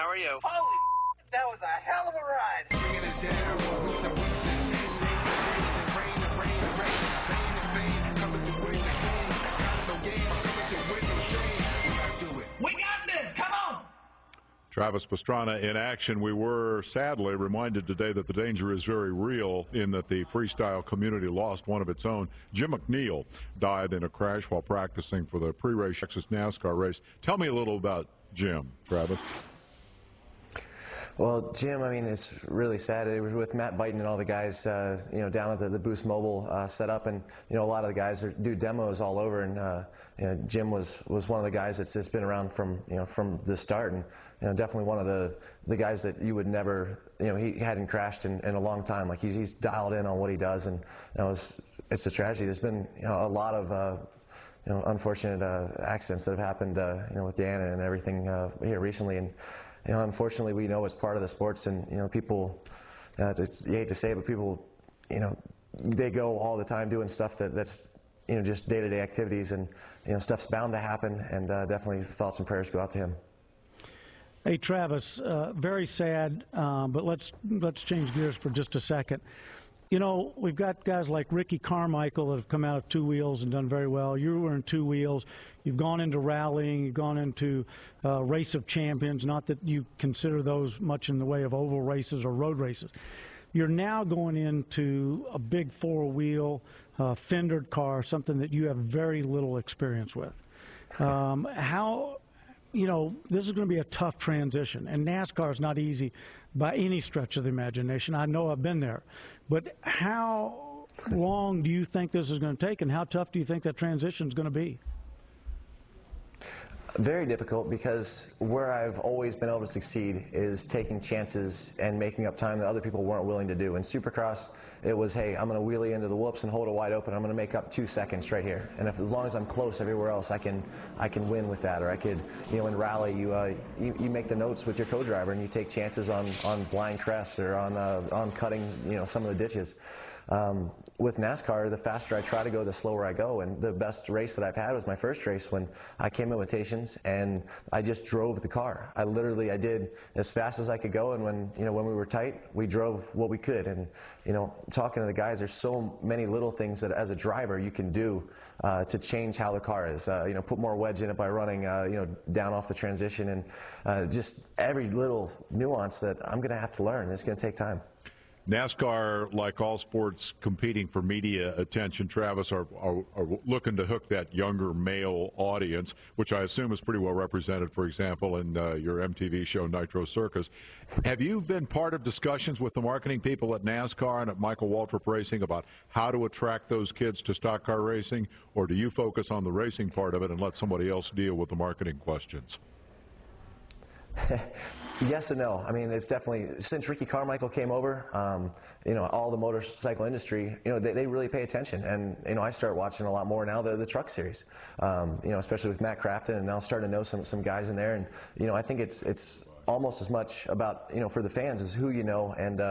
How are you? Holy, that was a hell of a ride. Bringing it down for weeks and weeks and days and rain and rain and rain, pain and pain, coming to win the game. Got no game, coming to win no shame. We gotta do it. We got this. Come on. Travis Pastrana in action. We were sadly reminded today that the danger is very real in that the freestyle community lost one of its own. Jim McNeil died in a crash while practicing for the pre-race Texas NASCAR race. Tell me a little about Jim, Travis. Well, Jim, I mean, it's really sad. It was with Matt Biden and all the guys, down at the Boost Mobile setup, and a lot of the guys do demos all over. And Jim was one of the guys that's just been around from the start, and definitely one of the guys that you would never, he hadn't crashed in a long time. Like he's dialed in on what he does, and it's a tragedy. There's been a lot of unfortunate accidents that have happened, with Dana and everything here recently, and. Unfortunately, we know it's part of the sports, and people. You hate to say it, but people, they go all the time doing stuff that's, just day-to-day activities, and stuff's bound to happen. And definitely, thoughts and prayers go out to him. Hey, Travis, very sad, but let's change gears for just a second. We've got guys like Ricky Carmichael that have come out of two wheels and done very well. You were in two wheels. You've gone into rallying. You've gone into race of champions. Not that you consider those much in the way of oval races or road races. You're now going into a big four-wheel fendered car, something that you have very little experience with. This is going to be a tough transition, and NASCAR is not easy by any stretch of the imagination. I know I've been there. But how long do you think this is going to take, and how tough do you think that transition is going to be? Very difficult, because where I've always been able to succeed is taking chances and making up time that other people weren't willing to do. In Supercross, it was, hey, I'm going to wheelie into the whoops and hold it wide open. I'm going to make up 2 seconds right here. And as long as I'm close everywhere else, I can win with that. Or I could, in rally, you make the notes with your co-driver, and you take chances on blind crests or on cutting, some of the ditches. With NASCAR, the faster I try to go, the slower I go. And the best race that I've had was my first race when I came invitations, and I just drove the car. I did as fast as I could go, and when we were tight, we drove what we could. And talking to the guys, there's so many little things that as a driver you can do to change how the car is. Put more wedge in it by running, down off the transition, and just every little nuance that I'm going to have to learn. It's going to take time. NASCAR, like all sports competing for media attention, Travis, are looking to hook that younger male audience, which I assume is pretty well represented, for example, in your MTV show Nitro Circus. Have you been part of discussions with the marketing people at NASCAR and at Michael Waltrip Racing about how to attract those kids to stock car racing, or do you focus on the racing part of it and let somebody else deal with the marketing questions? Yes and no. I mean, it's definitely, since Ricky Carmichael came over, all the motorcycle industry, they really pay attention. And, I start watching a lot more now the truck series, especially with Matt Crafton, and now starting to know some guys in there. And, I think it's almost as much about, for the fans as who and,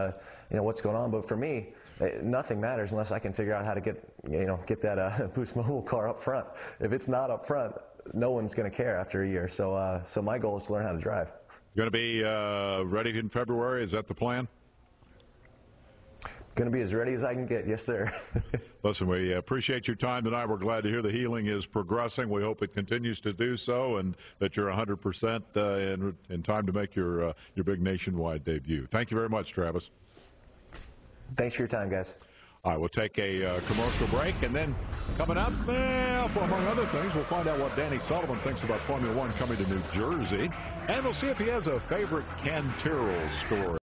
what's going on. But for me, nothing matters unless I can figure out how to get that Boost Mobile car up front. If it's not up front, no one's going to care after a year. So my goal is to learn how to drive. Going to be ready in February? Is that the plan? Going to be as ready as I can get. Yes, sir. Listen, we appreciate your time tonight. We're glad to hear the healing is progressing. We hope it continues to do so, and that you're 100% in time to make your big nationwide debut. Thank you very much, Travis. Thanks for your time, guys. All right, we'll take a commercial break, and then coming up, among other things, we'll find out what Danny Sullivan thinks about Formula One coming to New Jersey, and we'll see if he has a favorite Ken Tyrrell story.